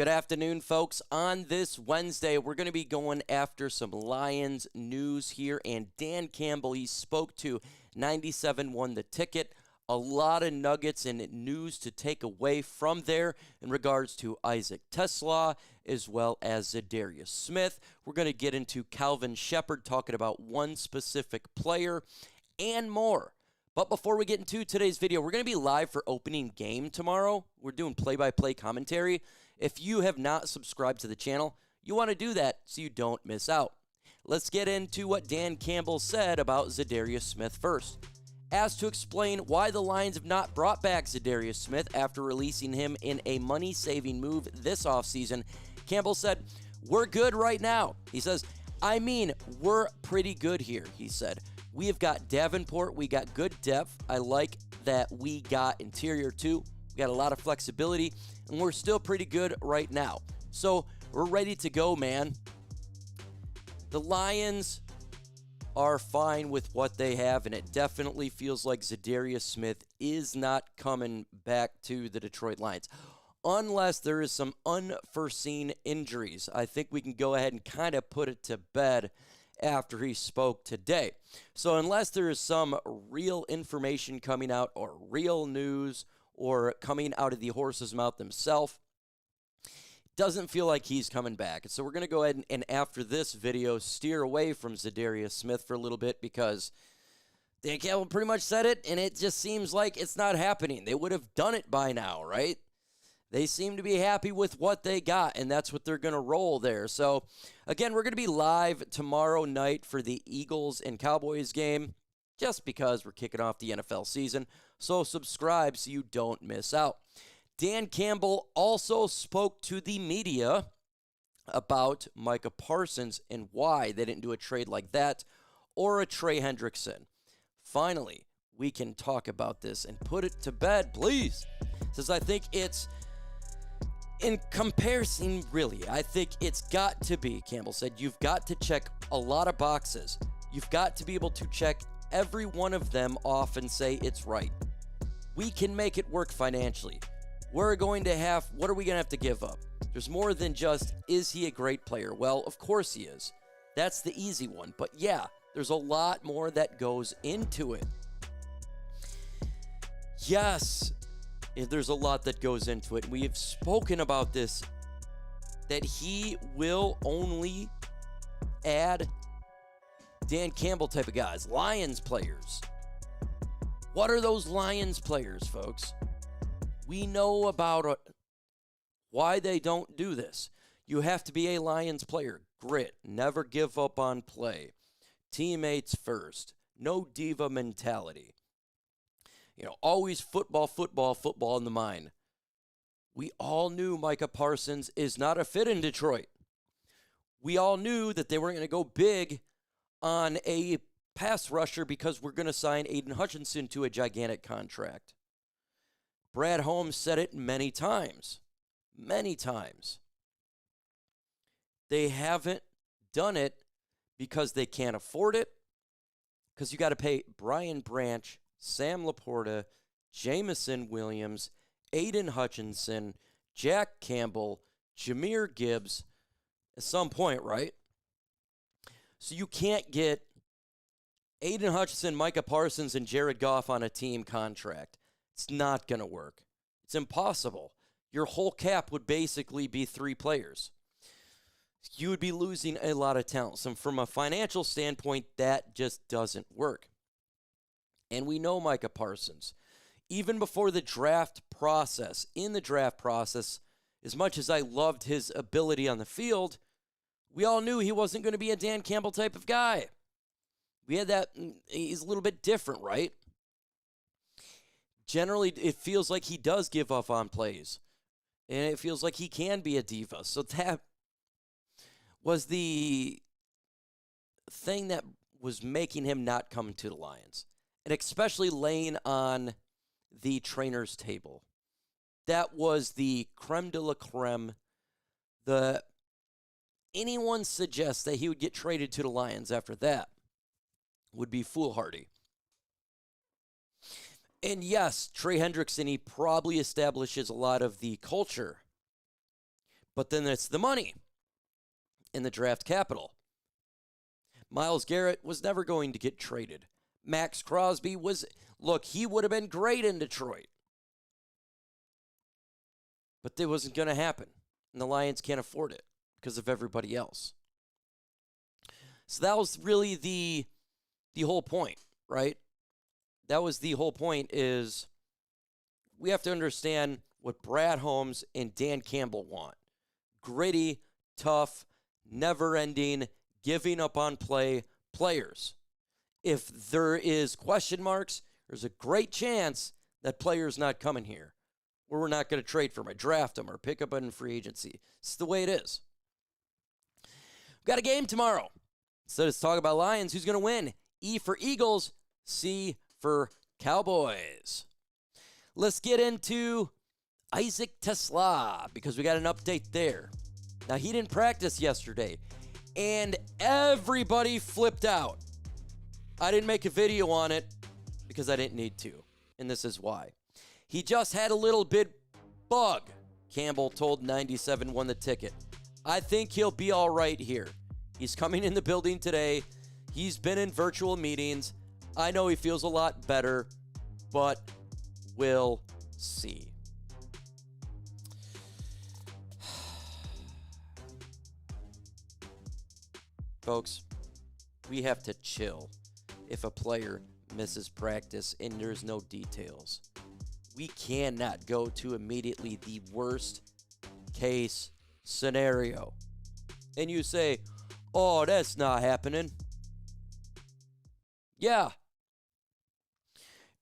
Good afternoon, folks. On this Wednesday, we're going to be going after some Lions news here. And Dan Campbell, he spoke to 97 Won the Ticket. A lot of nuggets and news to take away from there in regards to Isaac TeSlaa as well as Za'Darius Smith. We're going to get into Calvin Shepard talking about one specific player and more. But before we get into today's video, we're going to be live for opening game tomorrow. We're doing play-by-play commentary. If you have not subscribed to the channel, you want to do that so you don't miss out. Let's get into what Dan Campbell said about Za'Darius Smith first. Asked to explain why the Lions have not brought back Za'Darius Smith after releasing him in a money-saving move this offseason, Campbell said, "We're good right now." He says, we're pretty good here, he said. We have got Davenport. We got good depth. I like that we got interior too. We got a lot of flexibility, and we're still pretty good right now. So we're ready to go, man. The Lions are fine with what they have, and it definitely feels like Za'Darius Smith is not coming back to the Detroit Lions. Unless there is some unforeseen injuries. I think we can go ahead and kind of put it to bed after he spoke today. So unless there is some real information coming out or real news or coming out of the horse's mouth themselves, doesn't feel like he's coming back. So we're going to go ahead and after this video, steer away from Za'Darius Smith for a little bit because Dan Campbell pretty much said it, and it just seems like it's not happening. They would have done it by now, right? They seem to be happy with what they got, and that's what they're going to roll there. So, again, we're going to be live tomorrow night for the Eagles and Cowboys game just because we're kicking off the NFL season. So subscribe so you don't miss out. Dan Campbell also spoke to the media about Micah Parsons and why they didn't do a trade like that or a Trey Hendrickson. Finally, we can talk about this and put it to bed, please. Since I think it's... in comparison, really, I think it's got to be, Campbell said, you've got to check a lot of boxes. You've got to be able to check every one of them off and say it's right. We can make it work financially. What are we going to have to give up? There's more than just, is he a great player? Well, of course he is. That's the easy one. But yeah, there's a lot more that goes into it. Yes. There's a lot that goes into it. We have spoken about this, that he will only add Dan Campbell type of guys, Lions players. What are those Lions players, folks? We know about why they don't do this. You have to be a Lions player. Grit, never give up on play. Teammates first. No diva mentality. Always football in the mind. We all knew Micah Parsons is not a fit in Detroit. We all knew that they weren't going to go big on a pass rusher because we're going to sign Aidan Hutchinson to a gigantic contract. Brad Holmes said it many times. Many times. They haven't done it because they can't afford it, because you got to pay Brian Branch, Sam Laporta, Jamison Williams, Aidan Hutchinson, Jack Campbell, Jahmyr Gibbs at some point, right? So you can't get Aidan Hutchinson, Micah Parsons, and Jared Goff on a team contract. It's not going to work. It's impossible. Your whole cap would basically be 3 players. You would be losing a lot of talent. So from a financial standpoint, that just doesn't work. And we know Micah Parsons. Even before the draft process, as much as I loved his ability on the field, we all knew he wasn't going to be a Dan Campbell type of guy. We had that, he's a little bit different, right? Generally, it feels like he does give up on plays. And it feels like he can be a diva. So that was the thing that was making him not come to the Lions. And especially laying on the trainer's table. That was the creme de la creme. Anyone suggests that he would get traded to the Lions after that would be foolhardy. And yes, Trey Hendrickson, he probably establishes a lot of the culture. But then it's the money in the draft capital. Myles Garrett was never going to get traded. Max Crosby he would have been great in Detroit. But it wasn't going to happen. And the Lions can't afford it because of everybody else. So that was really the whole point, right? That was the whole point, is we have to understand what Brad Holmes and Dan Campbell want. Gritty, tough, never-ending, giving up on players. If there is question marks, there's a great chance that player's not coming here, or we're not going to trade for him, or draft him, or pick up in free agency. It's the way it is. We've got a game tomorrow. So let's talk about Lions. Who's going to win? E for Eagles, C for Cowboys. Let's get into Isaac TeSlaa, because we got an update there. Now, he didn't practice yesterday, and everybody flipped out. I didn't make a video on it because I didn't need to, and this is why. He just had a little bit bug, Campbell told 97 Won the Ticket. I think he'll be all right here. He's coming in the building today. He's been in virtual meetings. I know he feels a lot better, but we'll see. Folks, we have to chill if a player misses practice and there's no details. We cannot go to immediately the worst case scenario. And you say, oh, that's not happening. Yeah,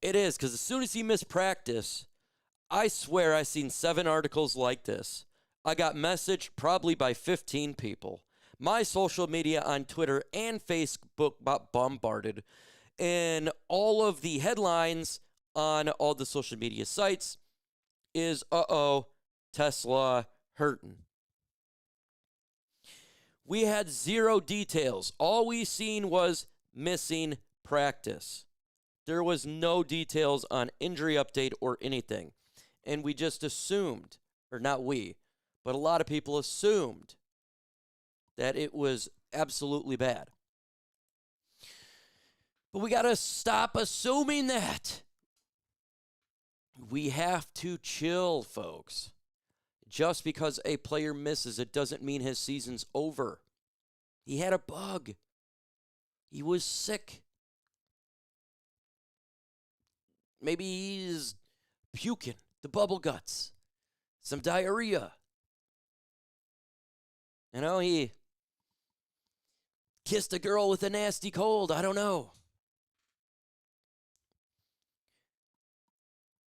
it is, because as soon as he missed practice, I swear I seen 7 articles like this. I got messaged probably by 15 people. My social media on Twitter and Facebook got bombarded. And all of the headlines on all the social media sites is, TeSlaa hurting. We had 0 details. All we seen was missing practice. There was no details on injury update or anything. And we just assumed, or not we, but a lot of people assumed that it was absolutely bad. But we got to stop assuming that. We have to chill, folks. Just because a player misses, it doesn't mean his season's over. He had a bug. He was sick. Maybe he's puking, the bubble guts, some diarrhea. You know, he kissed a girl with a nasty cold. I don't know.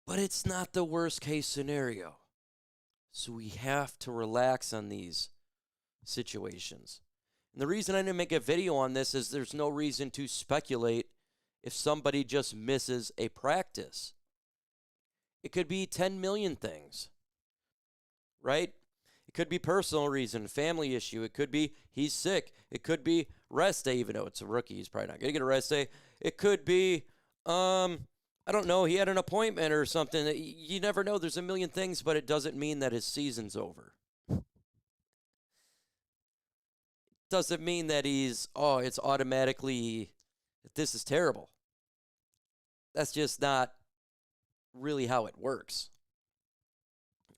But it's not the worst case scenario. So we have to relax on these situations. And the reason I didn't make a video on this is there's no reason to speculate if somebody just misses a practice. It could be 10 million things, right? It could be personal reason, family issue. It could be he's sick. It could be rest day, even though it's a rookie. He's probably not going to get a rest day. It could be, I don't know, he had an appointment or something. You never know. There's a million things, but it doesn't mean that his season's over. Doesn't mean that it's automatically, this is terrible. That's just not really how it works.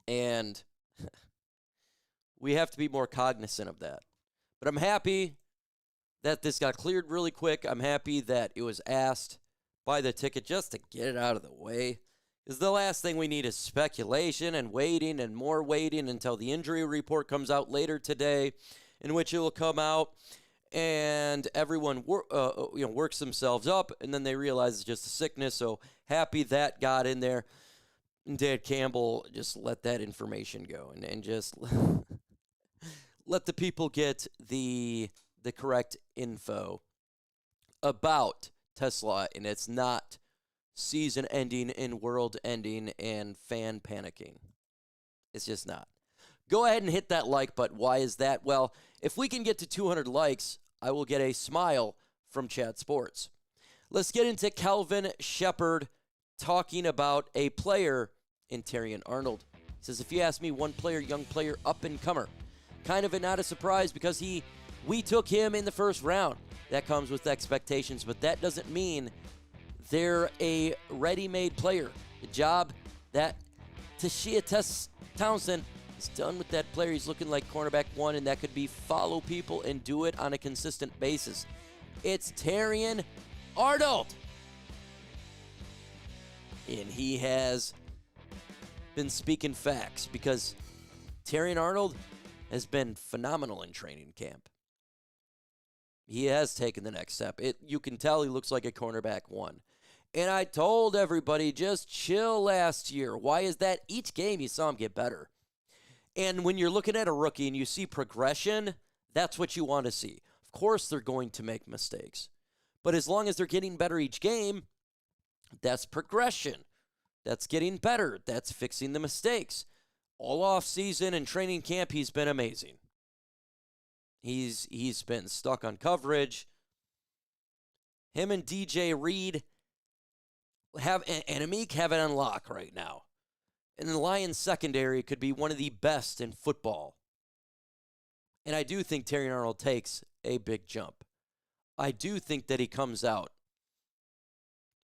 And we have to be more cognizant of that. But I'm happy that this got cleared really quick. I'm happy that it was asked by the ticket just to get it out of the way. Because the last thing we need is speculation and waiting and more waiting until the injury report comes out later today, in which it will come out and everyone works themselves up, and then they realize it's just a sickness. So happy that got in there. And Dan Campbell just let that information go and just let the people get the correct info about TeSlaa, and it's not season ending and world ending and fan panicking. It's just not. Go ahead and hit that like button. Why is that? Well, if we can get to 200 likes, I will get a smile from Chat Sports. Let's get into Kelvin Shepard talking about a player in Terrion Arnold. Says, if you ask me, one player, young player, up-and-comer. Kind of not a surprise because we took him in the first round. That comes with expectations, but that doesn't mean they're a ready-made player. The job that TeSlaa Townsend is done with that player. He's looking like cornerback one, and that could be follow people and do it on a consistent basis. It's Terrion Arnold. And he has been speaking facts because Terrion Arnold has been phenomenal in training camp. He has taken the next step. You can tell he looks like a cornerback one. And I told everybody, just chill last year. Why is that? Each game you saw him get better. And when you're looking at a rookie and you see progression, that's what you want to see. Of course they're going to make mistakes. But as long as they're getting better each game, that's progression. That's getting better. That's fixing the mistakes. All off season and training camp, he's been amazing. He's been stuck on coverage. Him and DJ Reed and Amik have it on lock right now. And the Lions secondary could be one of the best in football. And I do think Terrion Arnold takes a big jump. I do think that he comes out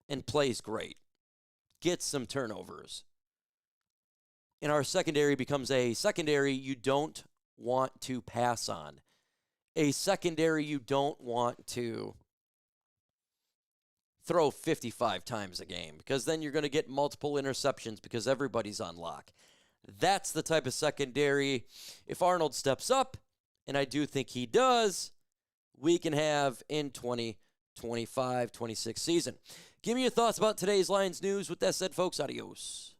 and plays great. Gets some turnovers. And our secondary becomes a secondary you don't want to pass on. A secondary you don't want to throw 55 times a game because then you're going to get multiple interceptions because everybody's on lock. That's the type of secondary, if Arnold steps up, and I do think he does, we can have in 2025-26 season. Give me your thoughts about today's Lions news. With that said, folks, adios.